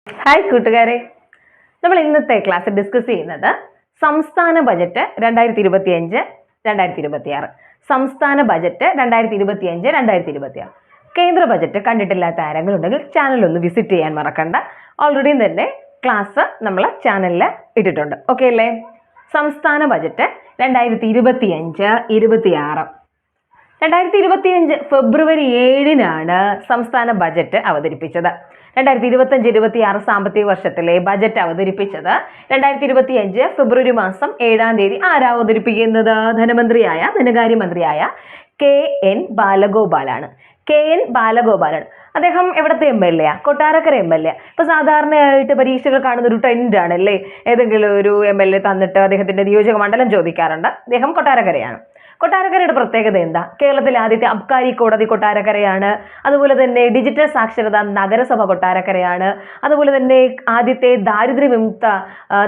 Hi കൂട്ടുകാരെ, നമ്മൾ ഇന്നത്തെ ക്ലാസ്സിൽ ഡിസ്കസ് ചെയ്യുന്നത് സംസ്ഥാന ബജറ്റ് 2025-2026. സംസ്ഥാന ബജറ്റ് 2025-2026. കേന്ദ്ര ബജറ്റ് കണ്ടിട്ടില്ലാത്ത ആരെങ്കിലും ഉണ്ടെങ്കിൽ ചാനൽ ഒന്ന് വിസിറ്റ് ചെയ്യാൻ മറക്കണ്ട. ഓൾറെഡി തന്നെ ക്ലാസ് നമ്മൾ ചാനലിൽ ഇട്ടിട്ടുണ്ട്. ഓക്കെ അല്ലേ? സംസ്ഥാന ബജറ്റ് 2025-2026. 2025 ഫെബ്രുവരി 7-നാണ് സംസ്ഥാന ബജറ്റ് അവതരിപ്പിച്ചത്. 2025-2026 സാമ്പത്തിക വർഷത്തിലെ ബജറ്റ് അവതരിപ്പിച്ചത് 2025 ഫെബ്രുവരി മാസം 7-ാം തീയതി. ആരാ അവതരിപ്പിക്കുന്നത്? ധനകാര്യമന്ത്രിയായ KN ബാലഗോപാലാണ്. KN ബാലഗോപാലാണ്. അദ്ദേഹം എവിടത്തെ MLA? കൊട്ടാരക്കര MLA. ഇപ്പൊ സാധാരണയായിട്ട് പരീക്ഷകൾ കാണുന്ന ഒരു ട്രെൻഡ് ആണല്ലേ, ഏതെങ്കിലും ഒരു MLA തന്നിട്ട് അദ്ദേഹത്തിന്റെ നിയോജക മണ്ഡലം ചോദിക്കാറുണ്ട്. അദ്ദേഹം കൊട്ടാരക്കരയാണ്. കൊട്ടാരക്കരയുടെ പ്രത്യേകത എന്താ? കേരളത്തിലെ ആദ്യത്തെ അബ്കാരി കോടതി കൊട്ടാരക്കരയാണ്. അതുപോലെ തന്നെ ഡിജിറ്റൽ സാക്ഷരതാ നഗരസഭ കൊട്ടാരക്കരയാണ്. അതുപോലെ തന്നെ ആദ്യത്തെ ദാരിദ്ര്യ വിമുക്ത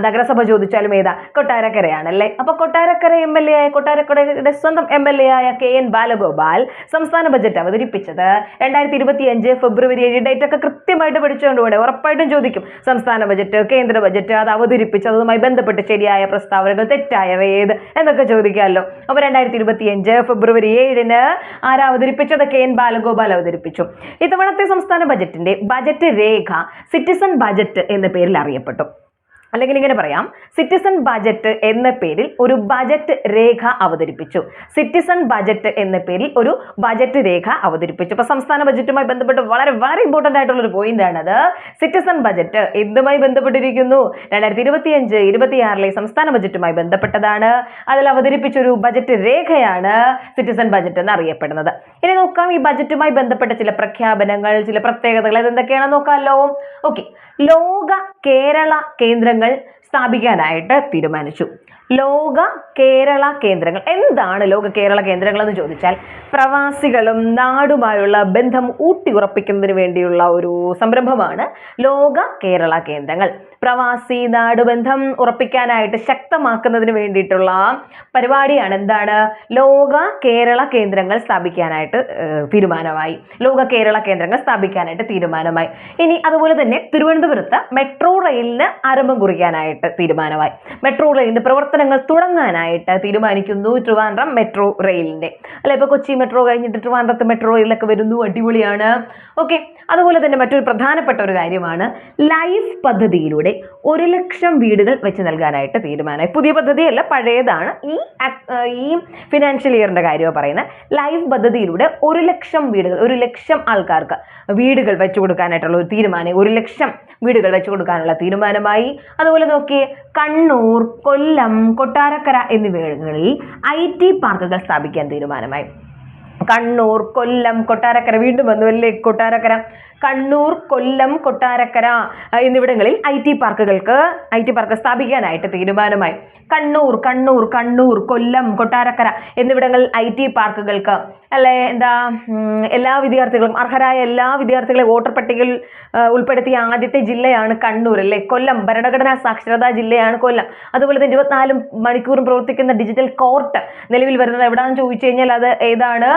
നഗരസഭ ചോദിച്ചാലും ഏതാ? കൊട്ടാരക്കരയാണ് അല്ലേ. അപ്പൊ കൊട്ടാരക്കര MLA ആയ, കൊട്ടാരക്കരയുടെ സ്വന്തം MLA ആയ KN ബാലഗോപാൽ സംസ്ഥാന ബജറ്റ് അവതരിപ്പിച്ചത് 2025 ഫെബ്രുവരി 7. ഡേറ്റ് ഒക്കെ കൃത്യമായിട്ട് പഠിച്ചുകൊണ്ടുകൂടെ, ഉറപ്പായിട്ടും ചോദിക്കും. സംസ്ഥാന ബജറ്റ്, കേന്ദ്ര ബജറ്റ്, അത് അവതരിപ്പിച്ചതുമായി ബന്ധപ്പെട്ട് ശരിയായ പ്രസ്താവനകൾ, തെറ്റായവ ഏത് എന്നൊക്കെ ചോദിക്കാമല്ലോ. അപ്പൊ 2025 ഫെബ്രുവരി 7-ന് ആരാ അവതരിപ്പിച്ചത്? KN ബാലഗോപാൽ അവതരിപ്പിച്ചു. ഇത്തവണത്തെ സംസ്ഥാന ബജറ്റിന്റെ ബജറ്റ് രേഖ സിറ്റിസൺ ബജറ്റ് എന്ന പേരിൽ അറിയപ്പെട്ടു. അല്ലെങ്കിൽ ഇങ്ങനെ പറയാം, സിറ്റിസൺ ബജറ്റ് എന്ന പേരിൽ ഒരു ബജറ്റ് രേഖ അവതരിപ്പിച്ചു. സിറ്റിസൺ ബജറ്റ് എന്ന പേരിൽ ഒരു ബജറ്റ് രേഖ അവതരിപ്പിച്ചു. അപ്പൊ സംസ്ഥാന ബജറ്റുമായി ബന്ധപ്പെട്ട് വളരെ വളരെ ഇമ്പോർട്ടന്റ് ആയിട്ടുള്ള ഒരു പോയിന്റ് ആണത്. സിറ്റിസൺ ബജറ്റ് എന്തുമായി ബന്ധപ്പെട്ടിരിക്കുന്നു? 2025-2026 സംസ്ഥാന ബജറ്റുമായി ബന്ധപ്പെട്ടതാണ്. അതിൽ അവതരിപ്പിച്ച ഒരു ബജറ്റ് രേഖയാണ് സിറ്റിസൺ ബജറ്റ് എന്ന് അറിയപ്പെടുന്നത്. ഇനി നോക്കാം, ഈ ബജറ്റുമായി ബന്ധപ്പെട്ട ചില പ്രഖ്യാപനങ്ങൾ, ചില പ്രത്യേകതകൾ അതെന്തൊക്കെയാണെന്ന് നോക്കാമല്ലോ. ഓക്കെ, ലോക കേരള കേന്ദ്രങ്ങൾ സ്ഥാപിക്കാനായിട്ട് തീരുമാനിച്ചു. ലോക കേരള കേന്ദ്രങ്ങൾ എന്താണ്? ലോക കേരള കേന്ദ്രങ്ങൾ എന്ന് ചോദിച്ചാൽ പ്രവാസികളും നാടുമായുള്ള ബന്ധം ഊട്ടിയുറപ്പിക്കുന്നതിന് വേണ്ടിയുള്ള ഒരു സംരംഭമാണ് ലോക കേരള കേന്ദ്രങ്ങൾ. പ്രവാസി നാട് ബന്ധം ഉറപ്പിക്കാനായിട്ട് ശക്തമാക്കുന്നതിന് വേണ്ടിയിട്ടുള്ള പരിപാടിയാണ് എന്താണ്? ലോക കേരള കേന്ദ്രങ്ങൾ സ്ഥാപിക്കാനായിട്ട് തീരുമാനമായി. ലോക കേരള കേന്ദ്രങ്ങൾ സ്ഥാപിക്കാനായിട്ട് തീരുമാനമായി. ഇനി അതുപോലെ തന്നെ തിരുവനന്തപുരത്ത് മെട്രോ റെയിലിന് ആരംഭം കുറിക്കാനായിട്ട് തീരുമാനമായി. മെട്രോ റെയിലിന്റെ പ്രവർത്തനങ്ങൾ തുടങ്ങാനായിട്ട് തീരുമാനിക്കുന്നു. ട്രിവാൻഡ്രം മെട്രോ റെയിലിന്റെ അല്ലെ, ഇപ്പൊ കൊച്ചി മെട്രോ കഴിഞ്ഞിട്ട് ട്രിവാൻഡ്രത്ത് മെട്രോ റെയിലൊക്കെ വരുന്നു. അടിപൊളിയാണ്. ഓക്കെ, അതുപോലെ തന്നെ മറ്റൊരു പ്രധാനപ്പെട്ട ഒരു കാര്യമാണ് ലൈഫ് പദ്ധതിയിലൂടെ 1,00,000 വീടുകൾ വെച്ച് നൽകാനായിട്ട് തീരുമാനമായി. പുതിയ പദ്ധതിയല്ല, പഴയതാണ്. ഈ ഫിനാൻഷ്യൽ ഇയറിന്റെ കാര്യമാണ് പറയുന്നത്. ലൈഫ് പദ്ധതിയിലൂടെ 1,00,000 വീടുകൾ, 1,00,000 ആൾക്കാർക്ക് വീടുകൾ വെച്ചു കൊടുക്കാനായിട്ടുള്ള ഒരു തീരുമാനം, 1,00,000 വീടുകൾ വെച്ചു കൊടുക്കാനുള്ള തീരുമാനമായി. അതുപോലെ നോക്കിയേ, കണ്ണൂർ, കൊല്ലം, കൊട്ടാരക്കര എന്നിവിടങ്ങളിൽ IT പാർക്കുകൾ സ്ഥാപിക്കാൻ തീരുമാനമായി. കണ്ണൂർ, കൊല്ലം, കൊട്ടാരക്കര, വീണ്ടും വന്നു അല്ലേ കൊട്ടാരക്കര. കണ്ണൂർ, കൊല്ലം, കൊട്ടാരക്കര എന്നിവിടങ്ങളിൽ IT പാർക്ക് സ്ഥാപിക്കാനായിട്ട് തീരുമാനമായി. കണ്ണൂർ, കൊല്ലം, കൊട്ടാരക്കര എന്നിവിടങ്ങളിൽ IT പാർക്കുകൾക്ക് അല്ലെ എന്താ, എല്ലാ വിദ്യാർത്ഥികളും, അർഹരായ എല്ലാ വിദ്യാർത്ഥികളെയും വോട്ടർ പട്ടികയിൽ ഉൾപ്പെടുത്തിയ ആദ്യത്തെ ജില്ലയാണ് കണ്ണൂർ അല്ലെ. കൊല്ലം ഭരണഘടനാ സാക്ഷരതാ ജില്ലയാണ് കൊല്ലം. അതുപോലെ തന്നെ 24 മണിക്കൂറും പ്രവർത്തിക്കുന്ന ഡിജിറ്റൽ കോർട്ട് നിലവിൽ വരുന്നത് എവിടാന്ന് ചോദിച്ചു കഴിഞ്ഞാൽ അത് ഏതാണ്?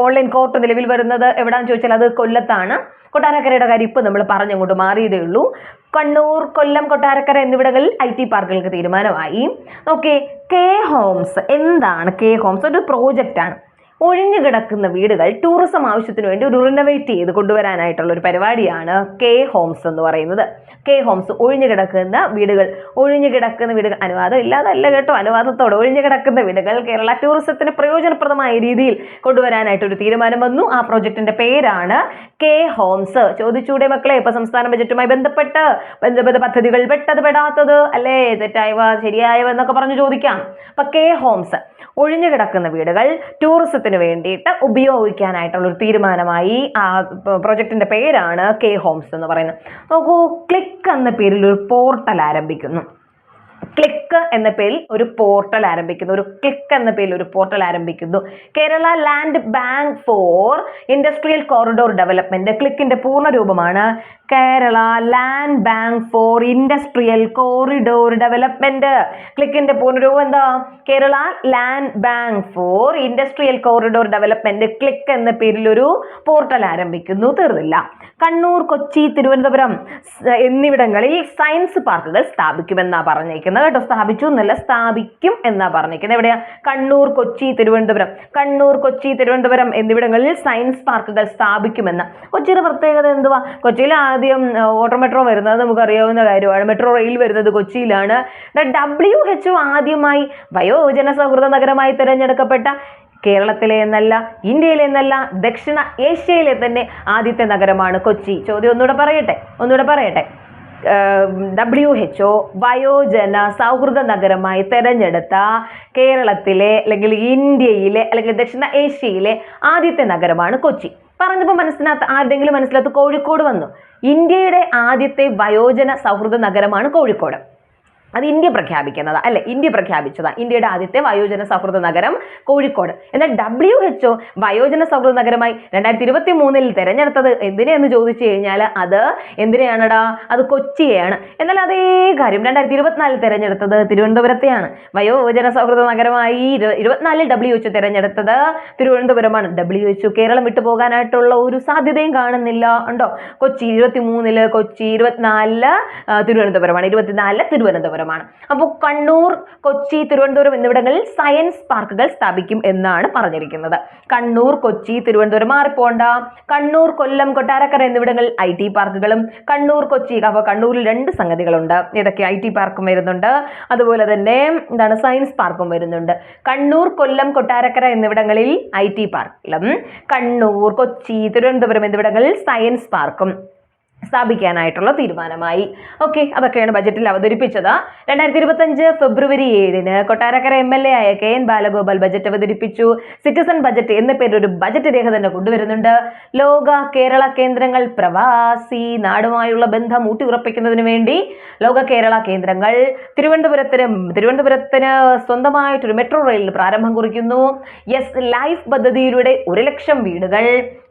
ഓൺലൈൻ കോർട്ട് നിലവിൽ വരുന്നത് എവിടാന്ന് ചോദിച്ചാൽ അത് കൊല്ലത്താണ്. കൊട്ടാരക്കരയുടെ കാര്യം ഇപ്പൊ നമ്മൾ പറഞ്ഞങ്ങോട്ട് മാറിയതേ ഉള്ളൂ. കണ്ണൂർ, കൊല്ലം, കൊട്ടാരക്കര എന്നിവിടങ്ങളിൽ IT പാർക്കുകൾക്ക് തീരുമാനമായി. ഓക്കെ, കെ ഹോംസ് എന്താണ്? കെ ഹോംസ് ഒരു പ്രോജക്റ്റ് ആണ്. ഒഴിഞ്ഞു കിടക്കുന്ന വീടുകൾ ടൂറിസം ആവശ്യത്തിന് വേണ്ടി ഒരു റിനോവേറ്റ് ചെയ്ത് കൊണ്ടുവരാനായിട്ടുള്ള ഒരു പരിപാടിയാണ് കെ ഹോംസ് എന്ന് പറയുന്നത്. കെ ഹോംസ് ഒഴിഞ്ഞു കിടക്കുന്ന വീടുകൾ, അനുവാദം ഇല്ലാതല്ല കേട്ടോ, അനുവാദത്തോടെ ഒഴിഞ്ഞു കിടക്കുന്ന വീടുകൾ കേരള ടൂറിസത്തിന് പ്രയോജനപ്രദമായ രീതിയിൽ കൊണ്ടുവരാനായിട്ടൊരു തീരുമാനം വന്നു. ആ പ്രോജക്റ്റിന്റെ പേരാണ് കെ ഹോംസ്. ചോദിച്ചൂടെ മക്കളെ? ഇപ്പൊ സംസ്ഥാന ബജറ്റുമായി ബന്ധപ്പെട്ട് പദ്ധതികൾ പെട്ടത് പെടാത്തത് അല്ലേ, തെറ്റായവ ശരിയായവ എന്നൊക്കെ പറഞ്ഞു ചോദിക്കാം. അപ്പൊ കെ ഹോംസ് ഒഴിഞ്ഞു കിടക്കുന്ന വീടുകൾ ടൂറിസത്തിന് വേണ്ടിയിട്ട് ഉപയോഗിക്കാനായിട്ടുള്ള ഒരു തീരുമാനമായി. ആ പ്രൊജക്ടിന്റെ പേരാണ് കെ ഹോംസ് എന്ന് പറയുന്നത്. നോക്കൂ, ക്ലിക്ക് എന്ന പേരിൽ ഒരു പോർട്ടൽ ആരംഭിക്കുന്നു. ക്ലിക്ക് ക്ലിക്ക് എന്ന പേരിൽ ഒരു പോർട്ടൽ ആരംഭിക്കുന്നു. Kerala land bank for industrial corridor development. ക്ലിക്കിന്റെ പൂർണ്ണ രൂപമാണ് Kerala land bank for industrial corridor development. ക്ലിക്കിന്റെ പൂർണ്ണരൂപം എന്താ? Kerala land bank for industrial corridor development. Click എന്ന പേരിൽ ഒരു പോർട്ടൽ ആരംഭിക്കുന്നു. തീർന്നില്ല. കണ്ണൂർ, കൊച്ചി, തിരുവനന്തപുരം എന്നിവിടങ്ങളിൽ സയൻസ് പാർക്കുകൾ സ്ഥാപിക്കുമെന്നാ പറഞ്ഞിരിക്കുന്നത് കേട്ടോ. സ്ഥാപിച്ചു എന്നല്ല, സ്ഥാപിക്കും എന്നാ പറഞ്ഞിരിക്കുന്നത്. എവിടെയാ? കണ്ണൂർ, കൊച്ചി, തിരുവനന്തപുരം എന്നിവിടങ്ങളിൽ സയൻസ് പാർക്കുകൾ സ്ഥാപിക്കുമെന്ന്. കൊച്ചിയുടെ പ്രത്യേകത എന്തുവാ? കൊച്ചിയിൽ ആദ്യം വാട്ടർ മെട്രോ വരുന്നത് നമുക്കറിയാവുന്ന കാര്യമാണ്. മെട്രോ റെയിൽ വരുന്നത് കൊച്ചിയിലാണ്. WHO ആദ്യമായി വയോജന സൗഹൃദ നഗരമായി തിരഞ്ഞെടുക്കപ്പെട്ട കേരളത്തിലെ എന്നല്ല, ഇന്ത്യയിലെ എന്നല്ല, ദക്ഷിണ ഏഷ്യയിലെ തന്നെ ആദ്യത്തെ നഗരമാണ് കൊച്ചി. ചോദ്യം ഒന്നുകൂടെ പറയട്ടെ. WHO വയോജന സൗഹൃദ നഗരമായി തെരഞ്ഞെടുത്ത കേരളത്തിലെ അല്ലെങ്കിൽ ഇന്ത്യയിലെ അല്ലെങ്കിൽ ദക്ഷിണ ഏഷ്യയിലെ ആദ്യത്തെ നഗരമാണ് കൊച്ചി. പറഞ്ഞപ്പോൾ ആരുടെങ്കിലും മനസ്സിലാത്ത കോഴിക്കോട് വന്നു. ഇന്ത്യയുടെ ആദ്യത്തെ വയോജന സൗഹൃദ നഗരമാണ് കോഴിക്കോട്. അത് ഇന്ത്യ പ്രഖ്യാപിച്ചതാ. ഇന്ത്യയുടെ ആദ്യത്തെ വയോജന സൗഹൃദ നഗരം കോഴിക്കോട്. എന്നാൽ WHO വയോജന സൗഹൃദ നഗരമായി 2023 തിരഞ്ഞെടുത്തത് എന്തിനെന്ന് ചോദിച്ചു കഴിഞ്ഞാൽ അത് എന്തിനെയാണടാ? അത് കൊച്ചിയെയാണ്. എന്നാൽ അതേ കാര്യം 2024 തിരഞ്ഞെടുത്തത് തിരുവനന്തപുരത്തെയാണ്. വയോജന സൗഹൃദ നഗരമായി 2024 WHO തിരഞ്ഞെടുത്തത് തിരുവനന്തപുരമാണ്. WHO കേരളം വിട്ടു പോകാനായിട്ടുള്ള ഒരു സാധ്യതയും കാണുന്നില്ല. ഉണ്ടോ? കൊച്ചി 23 കൊച്ചി, 24 തിരുവനന്തപുരമാണ്. 24 തിരുവനന്തപുരം. അപ്പോൾ കണ്ണൂർ, കൊച്ചി, തിരുവനന്തപുരം എന്നിവിടങ്ങളിൽ സയൻസ് പാർക്കുകൾ സ്ഥാപിക്കും എന്നാണ് പറഞ്ഞിരിക്കുന്നത്. കണ്ണൂർ, കൊച്ചി, തിരുവനന്തപുരം മാറിപ്പോണ്ട. കണ്ണൂർ, കൊല്ലം, കൊട്ടാരക്കര എന്നിവിടങ്ങളിൽ IT പാർക്കുകളും കണ്ണൂർ, കൊച്ചി. അപ്പോൾ കണ്ണൂരിൽ 2 സംഗതികളുണ്ട്. ഏതൊക്കെ? IT പാർക്കും വരുന്നുണ്ട്, അതുപോലെ തന്നെ സയൻസ് പാർക്കും വരുന്നുണ്ട്. കണ്ണൂർ, കൊല്ലം, കൊട്ടാരക്കര എന്നിവിടങ്ങളിൽ IT പാർക്കിലും കണ്ണൂർ, കൊച്ചി, തിരുവനന്തപുരം എന്നിവിടങ്ങളിൽ സയൻസ് പാർക്കും സ്ഥാപിക്കാനായിട്ടുള്ള തീരുമാനമായി. ഓക്കെ, അതൊക്കെയാണ് ബജറ്റിൽ അവതരിപ്പിച്ചത്. 2025 ഫെബ്രുവരി 7 കൊട്ടാരക്കര MLA ആയ KN ബാലഗോപാൽ ബജറ്റ് അവതരിപ്പിച്ചു. സിറ്റിസൺ ബജറ്റ് എന്ന പേരിൽ ഒരു ബജറ്റ് രേഖ തന്നെ കൊണ്ടുവരുന്നുണ്ട്. ലോക കേരള കേന്ദ്രങ്ങൾ പ്രവാസി നാടുമായുള്ള ബന്ധം ഊട്ടിയുറപ്പിക്കുന്നതിന് വേണ്ടി ലോക കേരള കേന്ദ്രങ്ങൾ തിരുവനന്തപുരത്തിന് സ്വന്തമായിട്ടൊരു മെട്രോ റെയിലിന് പ്രാരംഭം കുറിക്കുന്നു. ലൈഫ് പദ്ധതിയിലൂടെ 1 ലക്ഷം വീടുകൾ.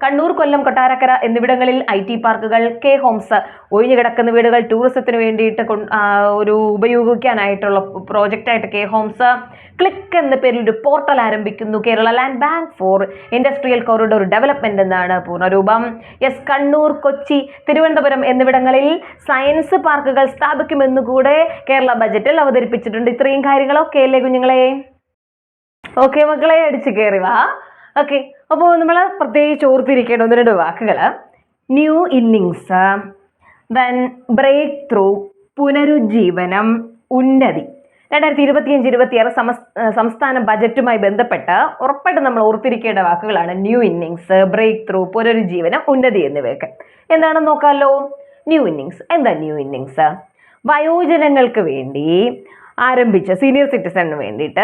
കണ്ണൂർ, കൊല്ലം, കൊട്ടാരക്കര എന്നിവിടങ്ങളിൽ IT പാർക്കുകൾ. ഹോംസ് ഒഴിഞ്ഞുകിടക്കുന്ന വീടുകൾ ടൂറിസത്തിന് വേണ്ടിയിട്ട് ഉപയോഗിക്കാനായിട്ടുള്ള പ്രോജക്റ്റായിട്ട് ഹോംസ്. ക്ലിക്ക് എന്ന പേരിൽ ഒരു പോർട്ടൽ ആരംഭിക്കുന്നു. Kerala land bank for industrial corridor development എന്നാണ് പൂർണ്ണരൂപം. കണ്ണൂർ, കൊച്ചി, തിരുവനന്തപുരം എന്നിവിടങ്ങളിൽ സയൻസ് പാർക്കുകൾ സ്ഥാപിക്കുമെന്നുകൂടെ കേരള ബജറ്റിൽ അവതരിപ്പിച്ചിട്ടുണ്ട്. ഇത്രയും കാര്യങ്ങളൊക്കെ അല്ലേ കുഞ്ഞുങ്ങളെ? ഓക്കെ മക്കളെ, അടിച്ചു കയറി വാ. ഓക്കെ, അപ്പോൾ നമ്മൾ പ്രത്യേകിച്ച് ഓർത്തിരിക്കേണ്ട 1-2 വാക്കുകൾ: new innings, then breakthrough, പുനരുജ്ജീവനം, ഉന്നതി. 2025-26 സംസ്ഥാന ബജറ്റുമായി ബന്ധപ്പെട്ട് ഉറപ്പായിട്ട് നമ്മൾ ഓർത്തിരിക്കേണ്ട വാക്കുകളാണ് ന്യൂ ഇന്നിങ്സ്, ബ്രേക്ക് ത്രൂ, പുനരുജ്ജീവനം, ഉന്നതി എന്നിവയൊക്കെ. എന്താണെന്ന് നോക്കാമല്ലോ. ന്യൂ ഇന്നിങ്സ് എന്താ? ന്യൂ ഇന്നിങ്സ് വയോജനങ്ങൾക്ക് വേണ്ടി ആരംഭിച്ച, സീനിയർ സിറ്റിസണിന് വേണ്ടിയിട്ട്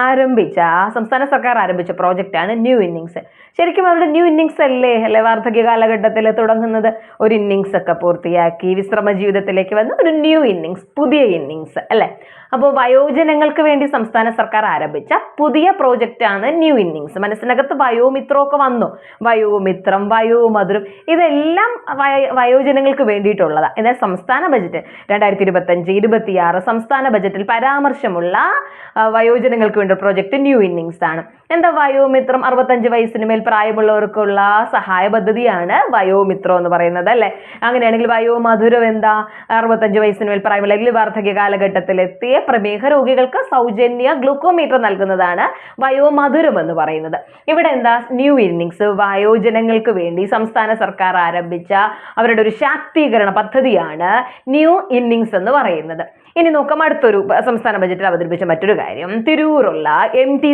ആരംഭിച്ച, സംസ്ഥാന സർക്കാർ ആരംഭിച്ച പ്രോജക്റ്റാണ് ന്യൂ ഇന്നിങ്സ്. ശരിക്കും അവരുടെ ന്യൂ ഇന്നിങ്സ് അല്ലേ വാർദ്ധക്യ കാലഘട്ടത്തിൽ തുടങ്ങുന്നത്? ഒരു ഇന്നിങ്സ് ഒക്കെ പൂർത്തിയാക്കി വിശ്രമ ജീവിതത്തിലേക്ക് വന്ന ഒരു ന്യൂ ഇന്നിങ്സ്, പുതിയ ഇന്നിങ്സ് അല്ലേ? അപ്പോൾ വയോജനങ്ങൾക്ക് വേണ്ടി സംസ്ഥാന സർക്കാർ ആരംഭിച്ച പുതിയ പ്രോജക്റ്റാണ് ന്യൂ ഇന്നിങ്സ്. മനസ്സിനകത്ത് വയോമിത്രമൊക്കെ വന്നു. വയോമിത്രം, വയോമധുരം ഇതെല്ലാം വയോജനങ്ങൾക്ക് വേണ്ടിയിട്ടുള്ളതാണ്. എന്നാൽ സംസ്ഥാന ബജറ്റ് 2025-26 സംസ്ഥാന ബജറ്റിൽ പരാമർശമുള്ള വയോജനങ്ങൾക്ക് വേണ്ടി പ്രോജക്റ്റ് ന്യൂ ഇന്നിങ്സ് ആണ്. എന്താ വയോമിത്രം? 65 വയസ്സിന് മേൽ പ്രായമുള്ളവർക്കുള്ള സഹായ പദ്ധതിയാണ് വയോമിത്രം എന്ന് പറയുന്നത് അല്ലേ? അങ്ങനെയാണെങ്കിൽ വയോമധുരം എന്താ? 65 വയസ്സിന് മേൽ പ്രായമുള്ള അല്ലെങ്കിൽ വാർദ്ധക്യ കാലഘട്ടത്തിലെത്തിയ പ്രമേഹ രോഗികൾക്ക് സൗജന്യ ഗ്ലൂക്കോമീറ്റർ നൽകുന്നതാണ് വയോമധുരം എന്ന് പറയുന്നത്. ഇവിടെ എന്താ? ന്യൂ ഇന്നിങ്സ് വയോജനങ്ങൾക്ക് വേണ്ടി സംസ്ഥാന സർക്കാർ ആരംഭിച്ച അവരുടെ ഒരു ശാക്തീകരണ പദ്ധതിയാണ് ന്യൂ ഇന്നിങ്സ് എന്ന് പറയുന്നത്. ഇനി നോക്കാം അടുത്തൊരു സംസ്ഥാന ബജറ്റിൽ അവതരിപ്പിച്ച മറ്റൊരു കാര്യം. തിരൂരുള്ള MT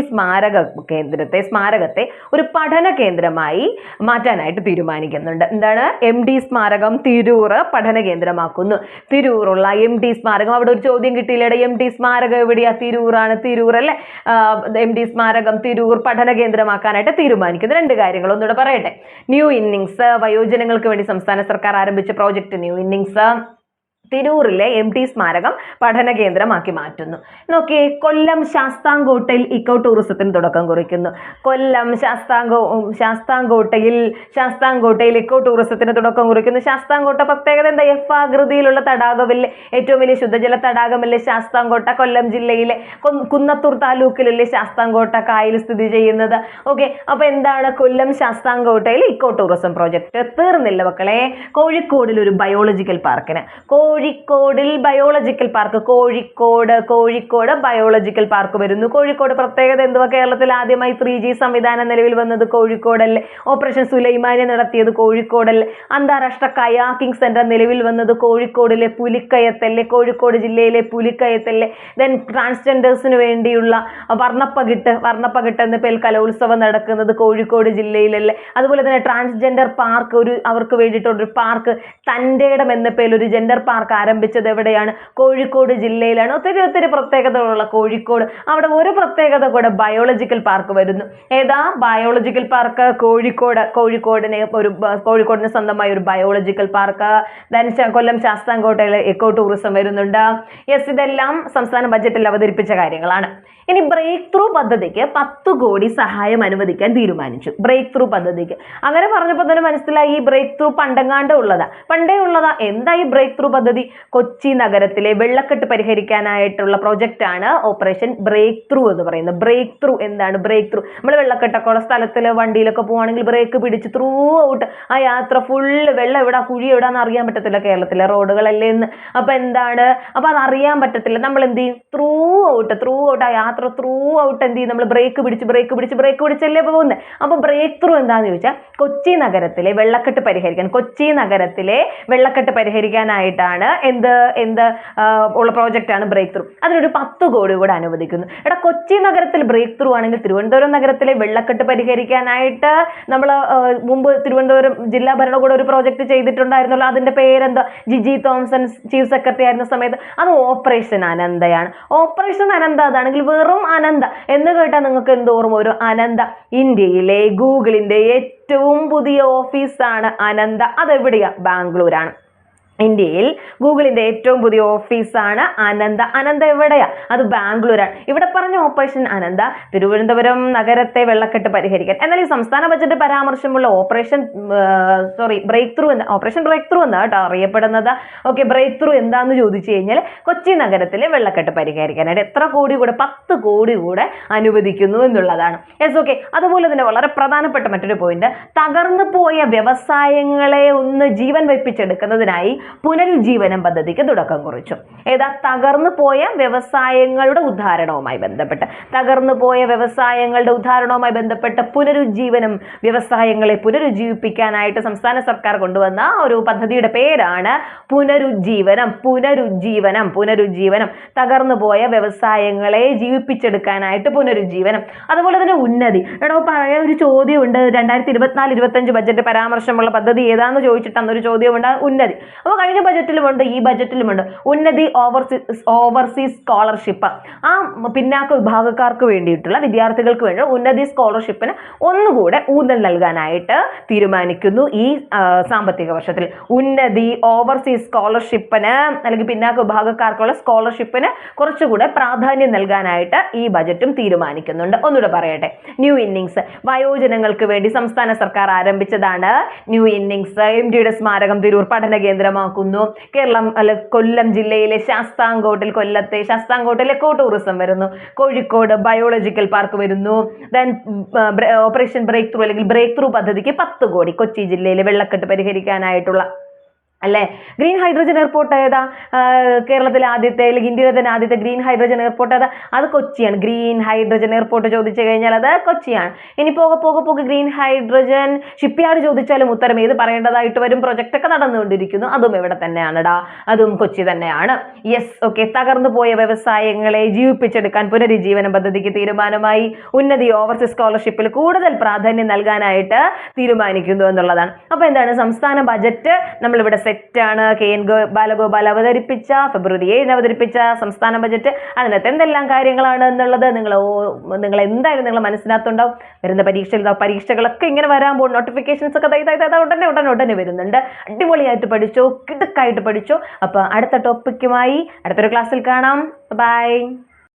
സ്മാരകത്തെ ഒരു പഠന കേന്ദ്രമായി മാറ്റാനായിട്ട് തീരുമാനിക്കുന്നുണ്ട്. എന്താണ്? MT സ്മാരകം തിരൂർ പഠന കേന്ദ്രമാക്കുന്നു. തിരൂറുള്ള MT സ്മാരകം, അവിടെ ഒരു ചോദ്യം കിട്ടിയില്ലേ? MT സ്മാരകം എവിടെയാ? തിരൂറാണ്. തിരൂർ അല്ലേ? MT സ്മാരകം തിരൂർ പഠന കേന്ദ്രമാക്കാനായിട്ട് തീരുമാനിക്കുന്നു. 2 കാര്യങ്ങൾ ഒന്നുകൂടെ പറയട്ടെ. ന്യൂ ഇന്നിങ്സ് വയോജനങ്ങൾക്ക് വേണ്ടി സംസ്ഥാന സർക്കാർ ആരംഭിച്ച പ്രോജക്റ്റ് ന്യൂ ഇന്നിങ്സ്. തിരൂരിലെ MT സ്മാരകം പഠന കേന്ദ്രമാക്കി മാറ്റുന്നു. നോക്കിയേ, കൊല്ലം ശാസ്താംകോട്ടയിൽ ഇക്കോ ടൂറിസത്തിന് തുടക്കം കുറിക്കുന്നു. കൊല്ലം ശാസ്താംകോട്ടയിൽ ഇക്കോ ടൂറിസത്തിന് തുടക്കം കുറിക്കുന്നു. ശാസ്താംകോട്ട പ്രത്യേകത എന്താ? F ആകൃതിയിലുള്ള തടാകമല്ലേ, ഏറ്റവും വലിയ ശുദ്ധജല തടാകമല്ലേ ശാസ്താംകോട്ട. കൊല്ലം ജില്ലയിലെ കുന്നത്തൂർ താലൂക്കിലല്ലേ ശാസ്താംകോട്ട കായൽ സ്ഥിതി ചെയ്യുന്നത്. ഓക്കെ, അപ്പൊ എന്താണ് കോട്ടയം ശാസ്താംകോട്ടയിൽ ഇക്കോ ടൂറിസം പ്രോജക്റ്റ്? തീർന്നില്ല മക്കളെ. കോഴിക്കോടിൽ ഒരു ബയോളജിക്കൽ പാർക്കിന്, കോഴിക്കോട് ബയോളജിക്കൽ പാർക്ക് വരുന്നു. കോഴിക്കോട് പ്രത്യേകത എന്തുവാ? കേരളത്തിൽ ആദ്യമായി 3G സംവിധാനം നിലവിൽ വന്നത് കോഴിക്കോടല്ലേ? ഓപ്പറേഷൻ സുലൈമാനി നടത്തിയത് കോഴിക്കോടല്ലേ? അന്താരാഷ്ട്ര കയാക്കിംഗ് സെന്റർ നിലവിൽ വന്നത് കോഴിക്കോടിലെ പുലിക്കയത്തല്ലേ? കോഴിക്കോട് ജില്ലയിലെ പുലിക്കയത്തല്ലേ? ദെൻ ട്രാൻസ്ജെൻഡേഴ്സിന് വേണ്ടിയുള്ള വർണ്ണപ്പകിട്ട് എന്ന പേരിൽ കലോത്സവം നടക്കുന്നത് കോഴിക്കോട് ജില്ലയിലല്ലേ? അതുപോലെ തന്നെ ട്രാൻസ്ജെൻഡർ പാർക്ക്, അവർക്ക് വേണ്ടിയിട്ടുള്ളൊരു പാർക്ക്, തൻ്റെ ഇടം എന്ന പേരിൽ ഒരു ജെൻഡർ പാർക്ക് ആരംഭിച്ചത് എവിടെയാണ്? കോഴിക്കോട് ജില്ലയിലാണ്. ഒത്തിരി പ്രത്യേകതകളുള്ള കോഴിക്കോട്. അവിടെ ഒരു പ്രത്യേകത കൂടെ, ബയോളജിക്കൽ പാർക്ക് വരുന്നു. ഏതാ ബയോളജിക്കൽ പാർക്ക്? കോഴിക്കോടിന് സ്വന്തമായ ഒരു ബയോളജിക്കൽ പാർക്ക്. കൊല്ലം ശാസ്താംകോട്ടയിൽ എക്കോ ടൂറിസം വരുന്നുണ്ട്. യെസ്, ഇതെല്ലാം സംസ്ഥാന ബജറ്റിൽ അവതരിപ്പിച്ച കാര്യങ്ങളാണ്. ഇനി ബ്രേക്ക് ത്രൂ പദ്ധതിക്ക് 10 കോടി സഹായം അനുവദിക്കാൻ തീരുമാനിച്ചു. ബ്രേക്ക് ത്രൂ പദ്ധതിക്ക് അങ്ങനെ പറഞ്ഞപ്പോൾ തന്നെ മനസ്സിലായി ഈ ബ്രേക്ക് ത്രൂ പണ്ടേ ഉള്ളതാ. എന്താ ഈ ബ്രേക്ക് ത്രൂ പദ്ധതി? കൊച്ചി നഗരത്തിലെ വെള്ളക്കെട്ട് പരിഹരിക്കാനായിട്ടുള്ള പ്രൊജക്റ്റ് ആണ് ഓപ്പറേഷൻ ബ്രേക്ക് ത്രൂ എന്ന് പറയുന്നത്. ബ്രേക്ക് ത്രൂ എന്താണ്? ബ്രേക്ക് ത്രൂ നമ്മൾ വെള്ളക്കെട്ടൊക്കെ ഉള്ള സ്ഥലത്തിൽ വണ്ടിയിലൊക്കെ പോവുകയാണെങ്കിൽ ബ്രേക്ക് പിടിച്ച് ത്രൂ ഔട്ട് ആ യാത്ര ഫുള്ള് വെള്ളം എവിടാ കുഴി എവിടാന്ന് അറിയാൻ പറ്റത്തില്ല, കേരളത്തിലെ റോഡുകളല്ലേ എന്ന്. അപ്പൊ എന്താണ്? അപ്പൊ അത് അറിയാൻ പറ്റത്തില്ല. നമ്മൾ എന്ത് ചെയ്യും? ത്രൂ ഔട്ട് ആ യാത്ര ത്രൂ ഔട്ട് എന്ത് ചെയ്യും? നമ്മൾ ബ്രേക്ക് പിടിച്ചല്ലേ പോകുന്നത്. അപ്പൊ ബ്രേക്ക് ത്രൂ എന്താന്ന് ചോദിച്ചാൽ കൊച്ചി നഗരത്തിലെ വെള്ളക്കെട്ട് പരിഹരിക്കാനായിട്ടാണ് ഉള്ള പ്രോജക്റ്റ് ആണ് ബ്രേക്ക് ത്രൂ. അതിനൊരു 10 കോടി കൂടെ അനുവദിക്കുന്നു. കൊച്ചി നഗരത്തിൽ ബ്രേക്ക് ത്രൂ ആണെങ്കിൽ തിരുവനന്തപുരം നഗരത്തിലെ വെള്ളക്കെട്ട് പരിഹരിക്കാനായിട്ട് നമ്മൾ മുമ്പ് തിരുവനന്തപുരം ജില്ലാ ഭരണകൂടം ഒരു പ്രോജക്റ്റ് ചെയ്തിട്ടുണ്ടായിരുന്നല്ലോ. അതിന്റെ പേരെന്താ? ജിജി തോംസൺ ചീഫ് സെക്രട്ടറി ആയിരുന്ന സമയത്ത് അത് ഓപ്പറേഷൻ അനന്തയാണ്. ഓപ്പറേഷൻ അനന്ത അതാണെങ്കിൽ വെറും അനന്ത എന്ന് കേട്ടാൽ നിങ്ങൾക്ക് എന്തോർമ്മ വരും? അനന്ത. ഇന്ത്യയിലെ ഗൂഗിളിന്റെ ഏറ്റവും പുതിയ ഓഫീസാണ് അനന്ത. അതെവിടെയാ? ബാംഗ്ലൂരാണ്. ഇന്ത്യയിൽ ഗൂഗിളിന്റെ ഏറ്റവും പുതിയ ഓഫീസാണ് അനന്ത എവിടെയാ? അത് ബാംഗ്ലൂരാണ്. ഇവിടെ പറഞ്ഞ ഓപ്പറേഷൻ അനന്ത തിരുവനന്തപുരം നഗരത്തെ വെള്ളക്കെട്ട് പരിഹരിക്കാൻ. എന്നാൽ ഈ സംസ്ഥാന ബജറ്റ് പരാമർശമുള്ള ഓപ്പറേഷൻ ബ്രേക്ക് ത്രൂ എന്നാ കേട്ടോ അറിയപ്പെടുന്നത്. ഓക്കെ, ബ്രേക്ക് ത്രൂ എന്താന്ന് ചോദിച്ചു കഴിഞ്ഞാൽ കൊച്ചി നഗരത്തിലെ വെള്ളക്കെട്ട് പരിഹരിക്കാനായിട്ട് എത്ര കോടി കൂടെ? 10 കോടി കൂടെ അനുവദിക്കുന്നു എന്നുള്ളതാണ്. Yes, okay. അതുപോലെ തന്നെ വളരെ പ്രധാനപ്പെട്ട മറ്റൊരു പോയിന്റ്, തകർന്നു പോയ വ്യവസായങ്ങളെ ഒന്ന് ജീവൻ വെപ്പിച്ചെടുക്കുന്നതിനായി പുനരുജ്ജീവനം പദ്ധതിക്ക് തുടക്കം കുറിച്ചു. ഏതാ? തകർന്നു പോയ വ്യവസായങ്ങളുടെ ഉദ്ധാരണവുമായി ബന്ധപ്പെട്ട് പുനരുജ്ജീവനം, വ്യവസായങ്ങളെ പുനരുജ്ജീവിപ്പിക്കാനായിട്ട് സംസ്ഥാന സർക്കാർ കൊണ്ടുവന്ന ഒരു പദ്ധതിയുടെ പേരാണ് പുനരുജ്ജീവനം. തകർന്നു പോയ വ്യവസായങ്ങളെ ജീവിപ്പിച്ചെടുക്കാനായിട്ട് പുനരുജ്ജീവനം. അതുപോലെ തന്നെ ഉന്നതി. പഴയ ഒരു ചോദ്യമുണ്ട്, 2024-25 ബജറ്റ് പരാമർശമുള്ള പദ്ധതി ഏതാന്ന് ചോദിച്ചിട്ട് അന്നൊരു ചോദ്യമുണ്ട്, ഉന്നതി. അപ്പോൾ കഴിഞ്ഞ ബജറ്റിലുമുണ്ട്, ഈ ബജറ്റിലുമുണ്ട് ഉന്നതി ഓവർസീസ് സ്കോളർഷിപ്പ്. ആ പിന്നാക്ക വിഭാഗക്കാർക്ക് വേണ്ടിയിട്ടുള്ള വിദ്യാർത്ഥികൾക്ക് വേണ്ടി ഉന്നതി സ്കോളർഷിപ്പിന് ഒന്നുകൂടെ ഊന്നൽ നൽകാനായിട്ട് തീരുമാനിക്കുന്നു ഈ സാമ്പത്തിക വർഷത്തിൽ. ഉന്നതി ഓവർസീസ് സ്കോളർഷിപ്പിന് അല്ലെങ്കിൽ പിന്നാക്ക വിഭാഗക്കാർക്കുള്ള സ്കോളർഷിപ്പിന് കുറച്ചുകൂടെ പ്രാധാന്യം നൽകാനായിട്ട് ഈ ബജറ്റും തീരുമാനിക്കുന്നുണ്ട്. ഒന്നുകൂടെ പറയട്ടെ, ന്യൂ ഇന്നിങ്സ് വയോജനങ്ങൾക്ക് വേണ്ടി സംസ്ഥാന സർക്കാർ ആരംഭിച്ചതാണ് ന്യൂ ഇന്നിങ്സ്. MTയുടെ സ്മാരകം തിരൂർ പഠന കേന്ദ്രമാക്കുന്നു. കൊല്ലം ജില്ലയിലെ ശാസ്താംകോട്ടിൽ എക്കോ ടൂറിസം വരുന്നു. കോഴിക്കോട് ബയോളജിക്കൽ പാർക്ക് വരുന്നു. ദെൻ ഓപ്പറേഷൻ ബ്രേക്ക് ത്രൂ അല്ലെങ്കിൽ ബ്രേക്ക് ത്രൂ പദ്ധതിക്ക് 10 കോടി കൊച്ചി ജില്ലയിലെ വെള്ളക്കെട്ട് പരിഹരിക്കാനായിട്ടുള്ള അല്ലെ. ഗ്രീൻ ഹൈഡ്രജൻ എയർപോർട്ട് ഏതാ? കേരളത്തിലെ ആദ്യത്തെ അല്ലെങ്കിൽ ഇന്ത്യയിലെ തന്നെ ആദ്യത്തെ ഗ്രീൻ ഹൈഡ്രജൻ എയർപോർട്ട് ഏതാ? അത് കൊച്ചിയാണ്. ഗ്രീൻ ഹൈഡ്രജൻ എയർപോർട്ട് ചോദിച്ചു കഴിഞ്ഞാൽ അത് കൊച്ചിയാണ്. ഇനി പോകെ ഗ്രീൻ ഹൈഡ്രജൻ ഷിപ്പ്യാർഡ് ചോദിച്ചാലും ഉത്തരം ഏത് പറയേണ്ടതായിട്ട് വരും? പ്രൊജക്റ്റ് ഒക്കെ നടന്നുകൊണ്ടിരിക്കുന്നു, അതും ഇവിടെ തന്നെയാണെടാ, അതും കൊച്ചി തന്നെയാണ്. Yes, okay. തകർന്നു പോയ വ്യവസായങ്ങളെ ജീവിപ്പിച്ചെടുക്കാൻ പുനരുജ്ജീവന പദ്ധതിക്ക് തീരുമാനമായി. ഉന്നതി ഓവർസീസ് സ്കോളർഷിപ്പിൽ കൂടുതൽ പ്രാധാന്യം നൽകാനായിട്ട് തീരുമാനിക്കുന്നു എന്നുള്ളതാണ്. അപ്പൊ എന്താണ്? സംസ്ഥാന ബജറ്റ് നമ്മളിവിടെ തെറ്റാണ്. KN ബാലഗോപാൽ അവതരിപ്പിച്ച ഫെബ്രുവരി 7 അവതരിപ്പിച്ച സംസ്ഥാന ബജറ്റ് അതിനകത്ത് എന്തെല്ലാം കാര്യങ്ങളാണ് എന്നുള്ളത് നിങ്ങൾ എന്തായാലും നിങ്ങൾ മനസ്സിനകത്തുണ്ടാവും. വരുന്ന പരീക്ഷകളൊക്കെ ഇങ്ങനെ വരാൻ പോകും. നോട്ടിഫിക്കേഷൻസ് ഒക്കെ ഉടനെ വരുന്നുണ്ട്. അടിപൊളിയായിട്ട് പഠിച്ചോ, കിടുക്കായിട്ട് പഠിച്ചോ. അപ്പൊ അടുത്ത ടോപ്പിക്കുമായി അടുത്തൊരു ക്ലാസ്സിൽ കാണാം. ബൈ.